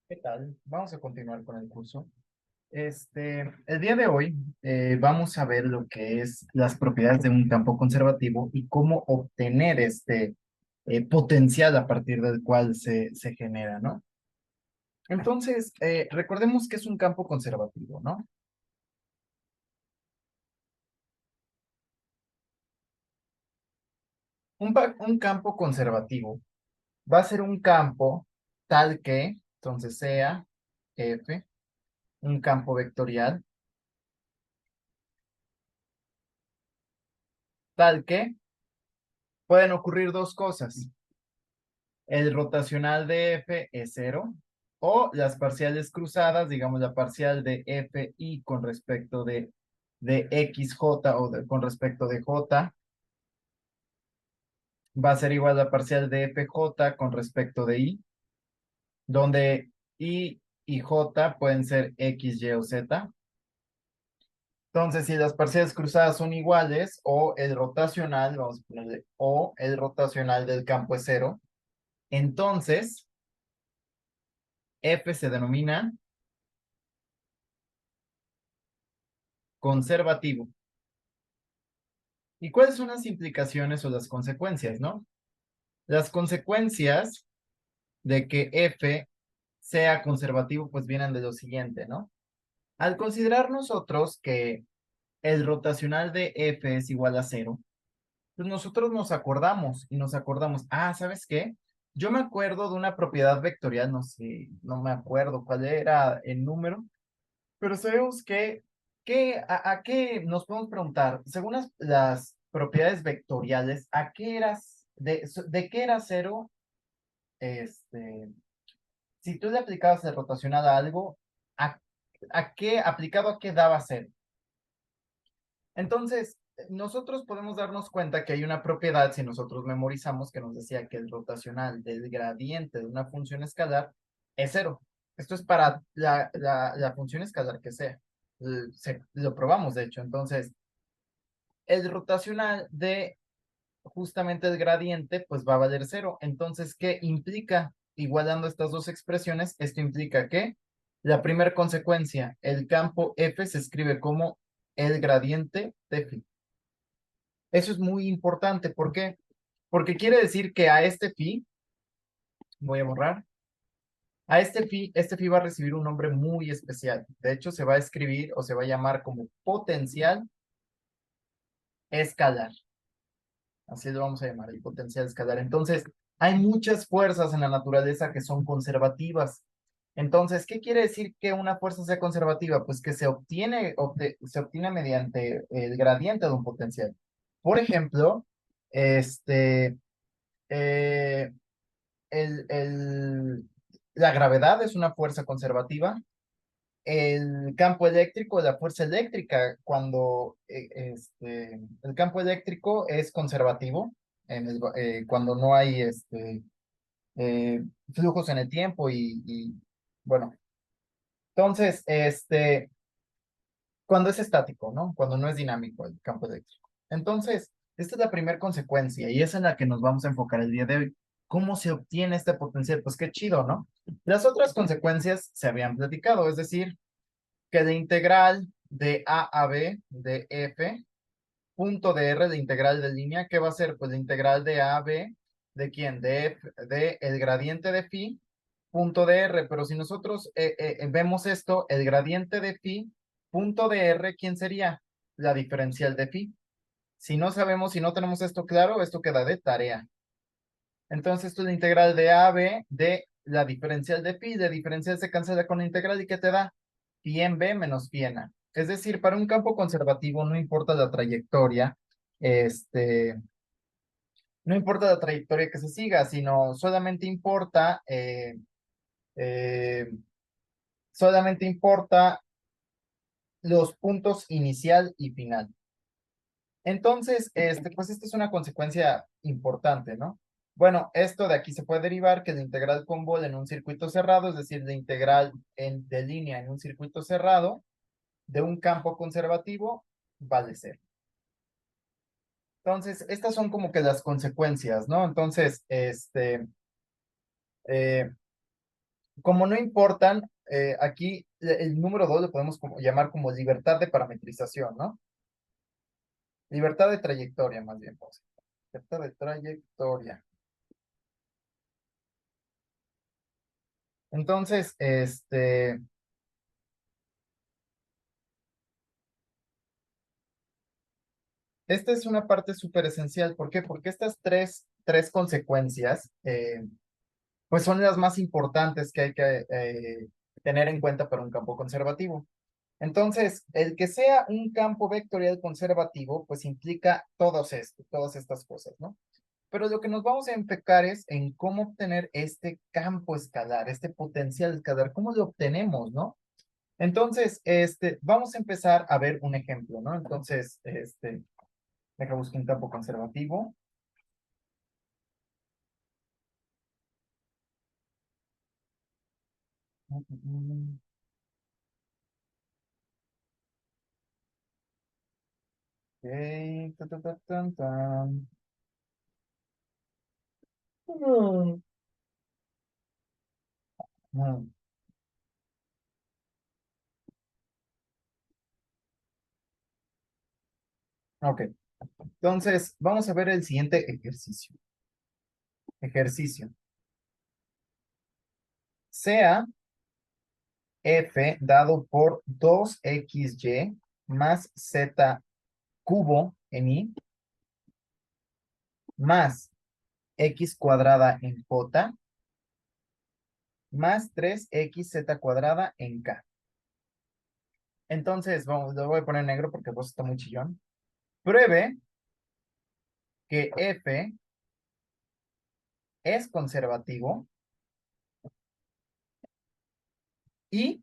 ¿Qué tal? Vamos a continuar con el curso. El día de hoy vamos a ver lo que es las propiedades de un campo conservativo y cómo obtener este potencial a partir del cual se genera, ¿no? Entonces, recordemos que es un campo conservativo, ¿no? Un campo conservativo va a ser un campo tal que, entonces sea F, un campo vectorial, tal que pueden ocurrir dos cosas. El rotacional de F es cero, o las parciales cruzadas, digamos la parcial de Fi con respecto de XJ con respecto de J, va a ser igual a la parcial de FJ con respecto de I, donde I y J pueden ser X, Y o Z. Entonces, si las parciales cruzadas son iguales, o el rotacional, vamos a ponerle, o el rotacional del campo es cero, entonces F se denomina conservativo. ¿Y cuáles son las implicaciones o las consecuencias, no? Las consecuencias de que F sea conservativo, pues vienen de lo siguiente, ¿no? Al considerar nosotros que el rotacional de F es igual a cero, pues nosotros nos acordamos y nos acordamos, ¿sabes qué? Yo me acuerdo de una propiedad vectorial, no sé, no me acuerdo cuál era el número, pero sabemos a qué nos podemos preguntar, según las propiedades vectoriales, ¿a qué eras, de qué era cero? Este, si tú le aplicabas el rotacional a algo, ¿a, aplicado a qué daba cero? Entonces, nosotros podemos darnos cuenta que hay una propiedad, si nosotros memorizamos, que nos decía que el rotacional del gradiente de una función escalar es cero. Esto es para la función escalar que sea. Lo probamos, de hecho. Entonces, el rotacional de justamente el gradiente, pues va a valer cero. Entonces, ¿qué implica? Igualando estas dos expresiones, esto implica que la primera consecuencia, el campo F se escribe como el gradiente de phi. Eso es muy importante. ¿Por qué? Porque quiere decir que a este phi, voy a borrar, este phi va a recibir un nombre muy especial. De hecho, se va a escribir o se va a llamar como potencial escalar. Así lo vamos a llamar, el potencial escalar. Entonces, hay muchas fuerzas en la naturaleza que son conservativas. Entonces, ¿qué quiere decir que una fuerza sea conservativa? Pues que se obtiene mediante el gradiente de un potencial. Por ejemplo, este, eh, el, el- la gravedad es una fuerza conservativa. El campo eléctrico, la fuerza eléctrica, cuando el campo eléctrico es conservativo, cuando no hay eh, flujos en el tiempo bueno, entonces, cuando es estático, ¿no? Cuando no es dinámico el campo eléctrico. Entonces, esta es la primera consecuencia y es en la que nos vamos a enfocar el día de hoy. ¿Cómo se obtiene este potencial? Pues qué chido, ¿no? Las otras consecuencias se habían platicado, es decir, que la integral de a b de f punto de r, la integral de línea, ¿qué va a ser? Pues la integral de a b, ¿de quién? De el gradiente de phi punto de r, pero si nosotros vemos esto, el gradiente de phi punto de r, ¿quién sería? La diferencial de phi. Si no sabemos, si no tenemos esto claro, esto queda de tarea. Entonces, esto es la integral de a b de la diferencial de phi. La diferencial se cancela con la integral y ¿qué te da? Pi en b menos pi en a. Es decir, para un campo conservativo no importa la trayectoria, este, no importa la trayectoria que se siga, sino eh, solamente importa los puntos inicial y final. Entonces, pues esta es una consecuencia importante, ¿no? Bueno, esto de aquí se puede derivar que la integral con bol en un circuito cerrado, es decir, la integral de línea en un circuito cerrado de un campo conservativo vale cero. Entonces, estas son como que las consecuencias, ¿no? Entonces, eh, Como no importan, aquí el número 2 lo podemos llamar como libertad de parametrización, ¿no? Libertad de trayectoria, más bien, pues. Libertad de trayectoria. Entonces, esta es una parte súper esencial. ¿Por qué? Porque estas tres consecuencias, pues son las más importantes que hay que tener en cuenta para un campo conservativo. Entonces, el que sea un campo vectorial conservativo, pues implica todas estas cosas, ¿no? Pero lo que nos vamos a enfocar es en cómo obtener este campo escalar, este potencial escalar, cómo lo obtenemos, ¿no? Entonces, vamos a empezar a ver un ejemplo, ¿no? Entonces, deja buscar un campo conservativo. Ok, ta, ta, ta, tan, tan. Mm, mm, Ok, entonces vamos a ver el siguiente ejercicio. Ejercicio. Sea f dado por 2xy más z cubo en i más x cuadrada en j más 3xz cuadrada en k. Entonces, vamos, lo voy a poner negro porque vos está muy chillón. Pruebe que f es conservativo y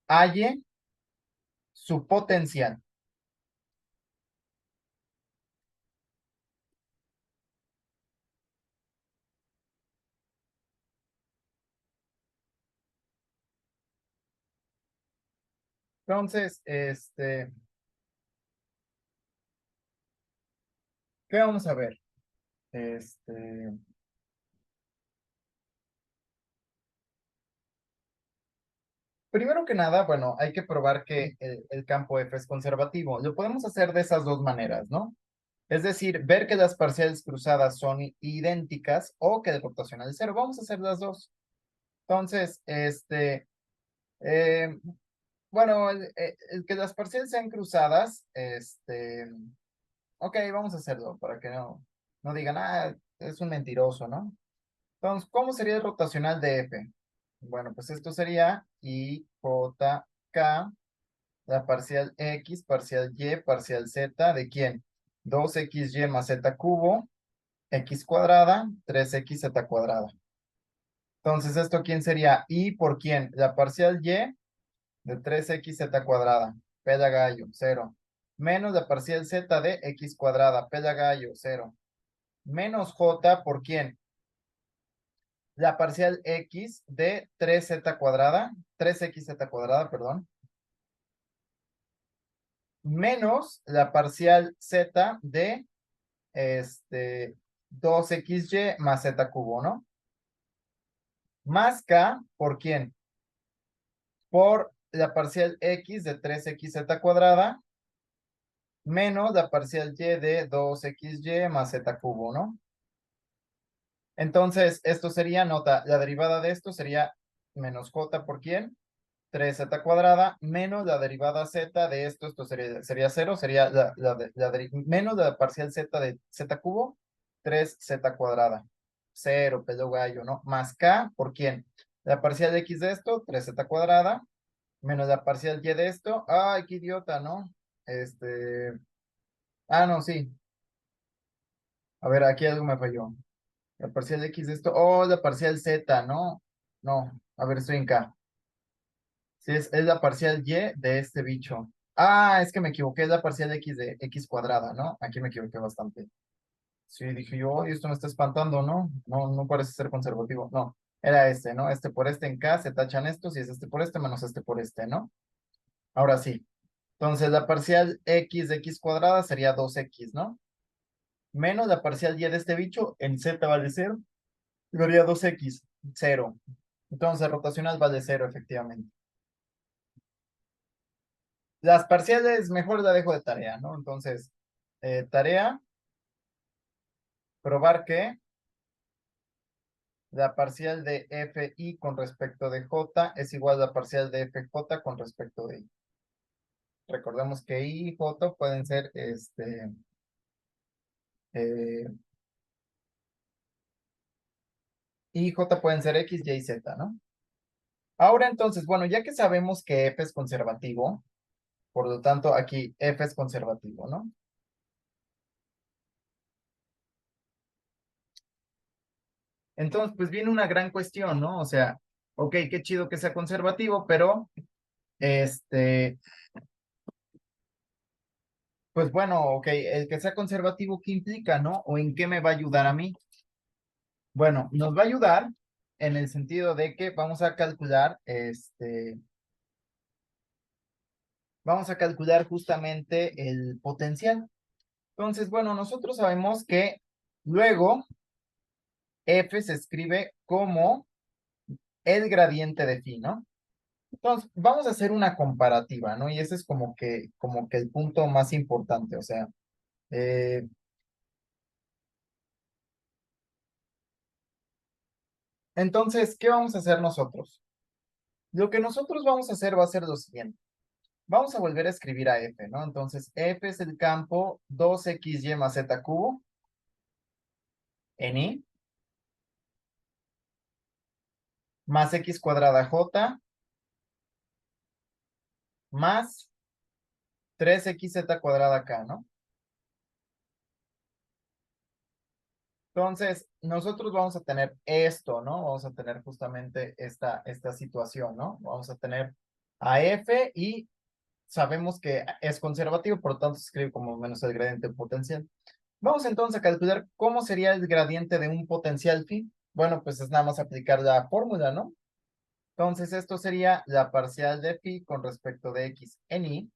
halle su potencial. Entonces, ¿qué vamos a ver? Primero que nada, bueno, hay que probar que el campo F es conservativo. Lo podemos hacer de esas dos maneras, ¿no? Es decir, ver que las parciales cruzadas son idénticas o que el rotacional es cero. Vamos a hacer las dos. Entonces, eh, bueno, el que las parciales sean cruzadas, ok, vamos a hacerlo para que no digan, ah, es un mentiroso, ¿no? Entonces, ¿cómo sería el rotacional de F? Bueno, pues esto sería I, J, K, la parcial X, parcial Y, parcial Z, ¿de quién? 2xy más z cubo, x cuadrada, 3xz cuadrada. Entonces, ¿esto quién sería? ¿Y por quién? La parcial y de 3xz cuadrada, pela gallo, cero. Menos la parcial z de x cuadrada, pela gallo, cero. Menos j por quién? La parcial x de 3z cuadrada, 3xz cuadrada, perdón. Menos la parcial z de 2xy más z cubo, ¿no? Más k por quién? Por la parcial x de 3xz cuadrada menos la parcial y de 2xy más z cubo, ¿no? Entonces, esto sería, nota, la derivada de esto sería menos j por quién, 3z cuadrada, menos la derivada z de esto sería cero, sería menos la parcial z de z cubo, 3z cuadrada. Cero, pedo gallo, ¿no? Más k por quién, la parcial de x de esto, 3z cuadrada, menos la parcial y de esto. Ay, qué idiota, ¿no? No, sí. A ver, aquí algo me falló. La parcial X de esto. Oh, la parcial Z, ¿no? No. A ver, estoy en K. Sí, es la parcial Y de este bicho. Ah, es que me equivoqué. Es la parcial X de X cuadrada, ¿no? Aquí me equivoqué bastante. Sí, dije yo, "Oye, esto me está espantando, ¿no? No, no parece ser conservativo. No, era este, ¿no? Este por este en K, se tachan estos y es este por este menos este por este, ¿no? Ahora sí. Entonces, la parcial X de X cuadrada sería 2X, ¿no? menos la parcial y de este bicho, en z vale 0, y varía 2x, 0. Entonces, rotacional vale 0, efectivamente. Las parciales mejor la dejo de tarea, ¿no? Entonces, tarea, probar que la parcial de FI con respecto de J es igual a la parcial de FJ con respecto de I. Recordemos que I y J pueden ser, eh, I y J pueden ser X, Y y Z, ¿no? Ahora entonces, bueno, ya que sabemos que F es conservativo, por lo tanto aquí F es conservativo, ¿no? Entonces, pues viene una gran cuestión, ¿no? O sea, ok, qué chido que sea conservativo, pero, pues bueno, ok, el que sea conservativo, ¿qué implica, no? ¿O en qué me va a ayudar a mí? Bueno, nos va a ayudar en el sentido de que vamos a calcular justamente el potencial. Entonces, bueno, nosotros sabemos que luego F se escribe como el gradiente de phi, ¿no? Entonces, vamos a hacer una comparativa, ¿no? Y ese es como que el punto más importante, o sea, eh, entonces, ¿qué vamos a hacer nosotros? Lo que nosotros vamos a hacer va a ser lo siguiente. Vamos a volver a escribir a F, ¿no? Entonces, F es el campo 2xy más z cubo en I, más x cuadrada j, más 3xz cuadrada k, ¿no? Entonces, nosotros vamos a tener esto, ¿no? Vamos a tener justamente esta situación, ¿no? Vamos a tener a F y sabemos que es conservativo, por lo tanto se escribe como menos el gradiente potencial. Vamos entonces a calcular cómo sería el gradiente de un potencial phi. Bueno, pues es nada más aplicar la fórmula, ¿no? Entonces esto sería la parcial de phi con respecto de x en y,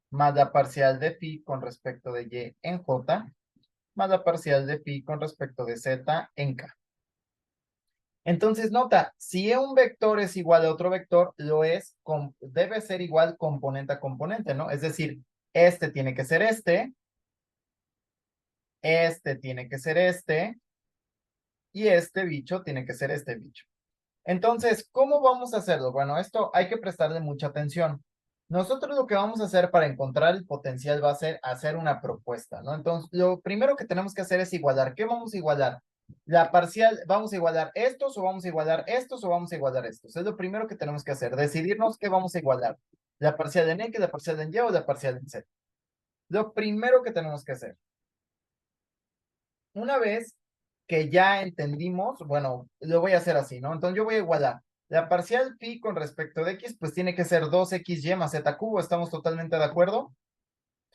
más la parcial de phi con respecto de y en j, más la parcial de phi con respecto de z en k. Entonces, nota, si un vector es igual a otro vector, debe ser igual componente a componente, ¿no? Es decir, este tiene que ser este tiene que ser y este bicho tiene que ser este bicho. Entonces, ¿cómo vamos a hacerlo? Bueno, esto hay que prestarle mucha atención. Nosotros lo que vamos a hacer para encontrar el potencial va a ser hacer una propuesta, ¿no? Entonces, lo primero que tenemos que hacer es igualar. ¿Qué vamos a igualar? La parcial, ¿vamos a igualar estos o vamos a igualar estos o vamos a igualar estos? Es lo primero que tenemos que hacer, decidirnos qué vamos a igualar. La parcial en X, la parcial en Y o la parcial en Z. Lo primero que tenemos que hacer. Una vez que ya entendimos, bueno, lo voy a hacer así, ¿no? Entonces yo voy a igualar. La parcial phi con respecto de x, pues tiene que ser 2xy más z cubo, ¿estamos totalmente de acuerdo?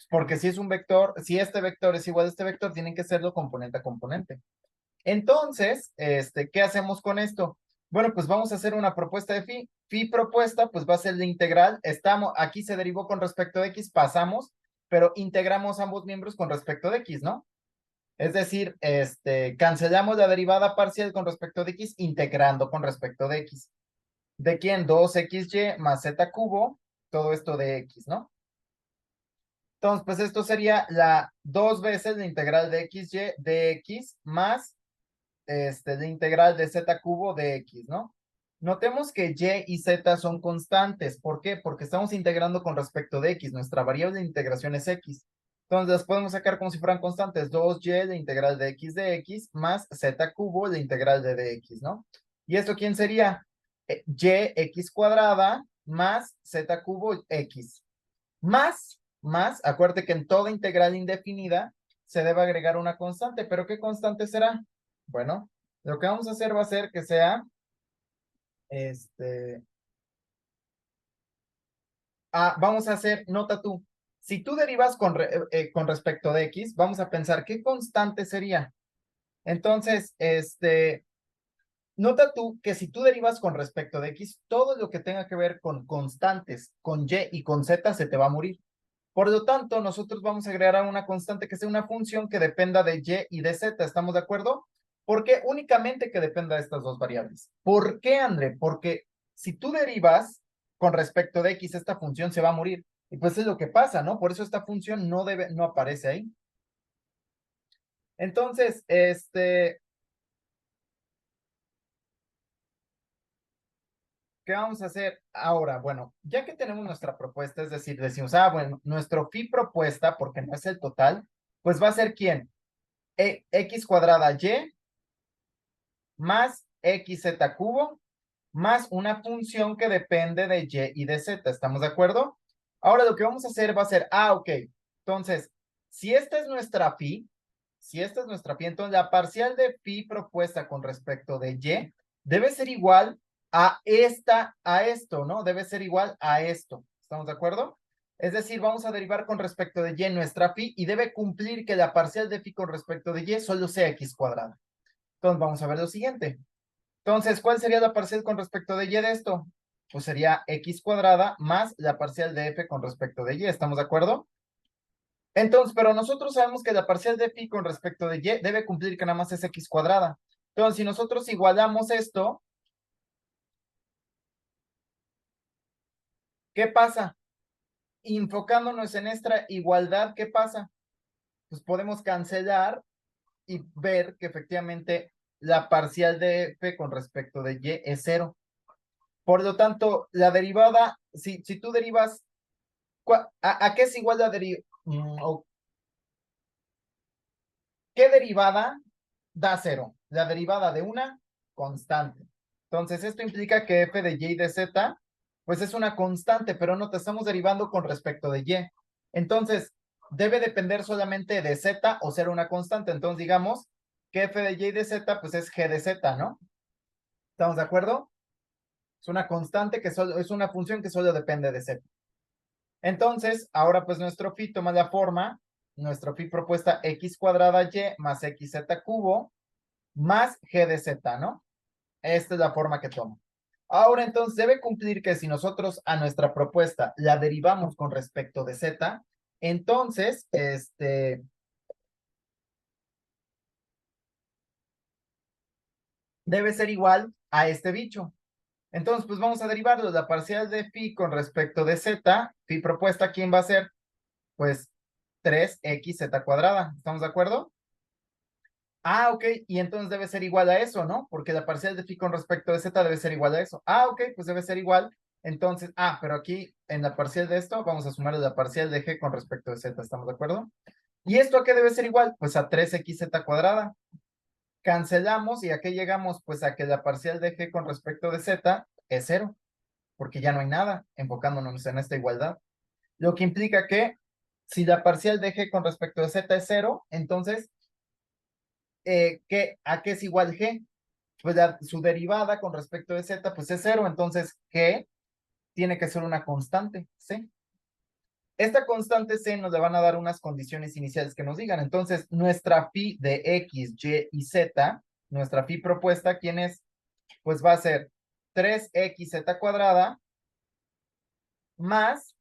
Porque si es un vector, si este vector es igual a este vector, tienen que serlo componente a componente. Entonces, ¿qué hacemos con esto? Bueno, pues vamos a hacer una propuesta de phi. Phi propuesta, pues va a ser la integral. Aquí se derivó con respecto de x, pasamos, pero integramos ambos miembros con respecto de x, ¿no? Es decir, cancelamos la derivada parcial con respecto de x, integrando con respecto de x. ¿De quién? 2xy más z cubo, todo esto de x, ¿no? Entonces, pues esto sería la dos veces la integral de xy de x más la integral de z cubo de x, ¿no? Notemos que y y z son constantes. ¿Por qué? Porque estamos integrando con respecto de x. Nuestra variable de integración es x. Entonces las podemos sacar como si fueran constantes. 2y de integral de x más z cubo de integral de dx, ¿no? ¿Y esto quién sería? Y x cuadrada más z cubo x. Acuérdate que en toda integral indefinida se debe agregar una constante. ¿Pero qué constante será? Bueno, lo que vamos a hacer va a ser que sea, este, vamos a hacer, nota tú, si tú derivas con respecto de x, vamos a pensar qué constante sería. Entonces, nota tú que si tú derivas con respecto de x, todo lo que tenga que ver con constantes, con y y con z se te va a morir. Por lo tanto, nosotros vamos a agregar a una constante que sea una función que dependa de y y de z, ¿estamos de acuerdo? ¿Por qué únicamente que dependa de estas dos variables? ¿Por qué, André? Porque si tú derivas con respecto de x, esta función se va a morir. Y pues es lo que pasa, ¿no? Por eso esta función no aparece ahí. Entonces, ¿qué vamos a hacer ahora? Bueno, ya que tenemos nuestra propuesta, es decir, decimos, bueno, nuestro phi propuesta, porque no es el total, pues va a ser ¿quién? X cuadrada y más xz cubo más una función que depende de y y de z, ¿estamos de acuerdo? Ahora lo que vamos a hacer va a ser, ok, entonces, si esta es nuestra phi, entonces la parcial de phi propuesta con respecto de y debe ser igual a esto, ¿no? Debe ser igual a esto, ¿estamos de acuerdo? Es decir, vamos a derivar con respecto de y nuestra phi y debe cumplir que la parcial de phi con respecto de y solo sea x cuadrada. Entonces vamos a ver lo siguiente. Entonces, ¿cuál sería la parcial con respecto de y de esto? Pues sería x cuadrada más la parcial de f con respecto de y, ¿estamos de acuerdo? Entonces, pero nosotros sabemos que la parcial de phi con respecto de y debe cumplir que nada más es x cuadrada. Entonces, si nosotros igualamos esto, ¿qué pasa? Enfocándonos en esta igualdad, ¿qué pasa? Pues podemos cancelar y ver que efectivamente la parcial de f con respecto de y es cero. Por lo tanto, la derivada, si tú derivas, ¿a qué es igual la derivada? ¿Qué derivada da cero? La derivada de una constante. Entonces, esto implica que f de y de z, pues es una constante, pero no te estamos derivando con respecto de y. Entonces, debe depender solamente de z o ser una constante. Entonces, digamos que f de y de z, pues es g de z, ¿no? ¿Estamos de acuerdo? Es una constante que solo, es una función que solo depende de z. Entonces, ahora pues nuestro phi toma la forma, nuestro phi propuesta x cuadrada y más xz cubo más g de z, ¿no? Esta es la forma que toma. Ahora entonces debe cumplir que si nosotros a nuestra propuesta la derivamos con respecto de z, entonces, debe ser igual a este bicho. Entonces, pues vamos a derivarlo. La parcial de phi con respecto de z, phi propuesta, ¿quién va a ser? Pues 3xz cuadrada. ¿Estamos de acuerdo? Ok, y entonces debe ser igual a eso, ¿no? Porque la parcial de phi con respecto de z debe ser igual a eso. Ok, pues debe ser igual. Entonces, pero aquí en la parcial de esto vamos a sumarle la parcial de g con respecto de z, ¿estamos de acuerdo? ¿Y esto a qué debe ser igual? Pues a 3xz cuadrada. Cancelamos y a qué llegamos? Pues a que la parcial de g con respecto de z es cero, porque ya no hay nada, enfocándonos en esta igualdad. Lo que implica que si la parcial de g con respecto de z es cero, entonces ¿a qué es igual g? Pues su derivada con respecto de z, pues es cero, entonces g tiene que ser una constante, c. Esta constante c nos le van a dar unas condiciones iniciales que nos digan, entonces nuestra phi de x, y y z, nuestra phi propuesta, ¿quién es? Pues va a ser 3xz cuadrada más,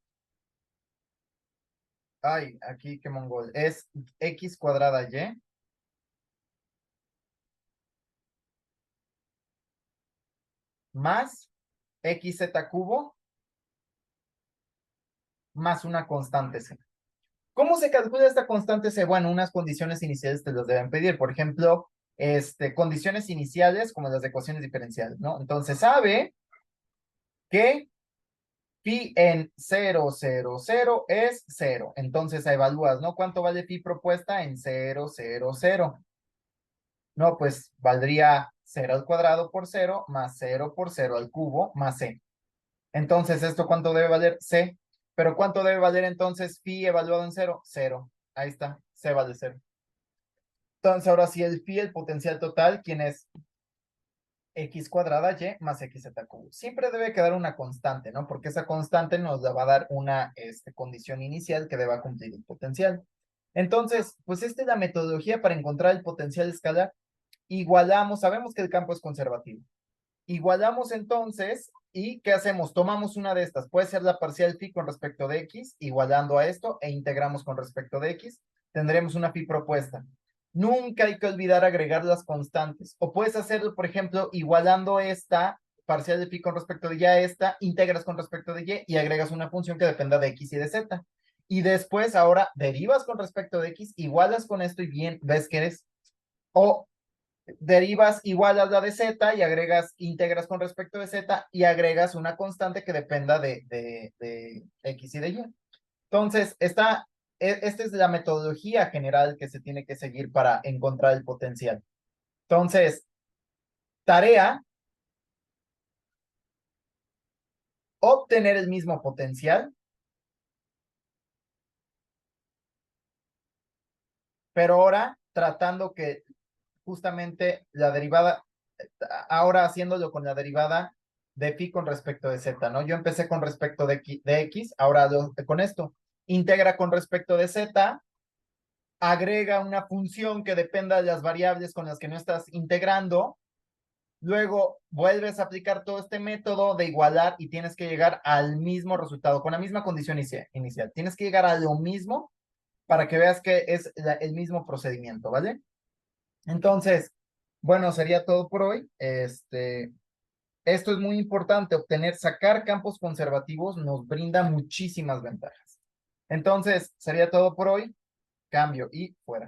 aquí qué mongol, es x cuadrada y más xz cubo más una constante c. ¿Cómo se calcula esta constante C? Bueno, unas condiciones iniciales te las deben pedir. Por ejemplo, condiciones iniciales como las de ecuaciones diferenciales, ¿no? Entonces, sabe que pi en 0, 0, 0 es 0. Entonces, evalúas, ¿no? ¿Cuánto vale pi propuesta en 0, 0, 0? No, pues valdría 0 al cuadrado por 0 más 0 por 0 al cubo más c. Entonces, ¿esto cuánto debe valer? C. Pero ¿cuánto debe valer entonces pi evaluado en 0? 0. Ahí está, c vale 0. Entonces, ahora sí, el phi, el potencial total, ¿quién es? X cuadrada y más xz cubo. Siempre debe quedar una constante, ¿no? Porque esa constante nos la va a dar una condición inicial que deba cumplir el potencial. Entonces, pues esta es la metodología para encontrar el potencial escalar. Igualamos, sabemos que el campo es conservativo. Igualamos entonces ¿Y qué hacemos? Tomamos una de estas. Puede ser la parcial phi con respecto de x, igualando a esto, e integramos con respecto de x. Tendremos una phi propuesta. Nunca hay que olvidar agregar las constantes. O puedes hacerlo, por ejemplo, igualando esta parcial de phi con respecto de y a esta, integras con respecto de y agregas una función que dependa de x y de z. Y después ahora derivas con respecto de x, igualas con esto y bien ves que eres. O derivas igual a la de z y agregas, integras con respecto de z y agregas una constante que dependa de x y de y. Entonces, esta es la metodología general que se tiene que seguir para encontrar el potencial. Entonces, tarea, obtener el mismo potencial, pero ahora tratando que justamente la derivada, ahora haciéndolo con la derivada de phi con respecto de z, ¿no? Yo empecé con respecto de x, ahora con esto. Integra con respecto de z, agrega una función que dependa de las variables con las que no estás integrando, luego vuelves a aplicar todo este método de igualar y tienes que llegar al mismo resultado, con la misma condición inicial. Tienes que llegar a lo mismo para que veas que es el mismo procedimiento, ¿vale? Entonces, bueno, sería todo por hoy. Esto es muy importante, sacar campos conservativos nos brinda muchísimas ventajas. Entonces, sería todo por hoy. Cambio y fuera.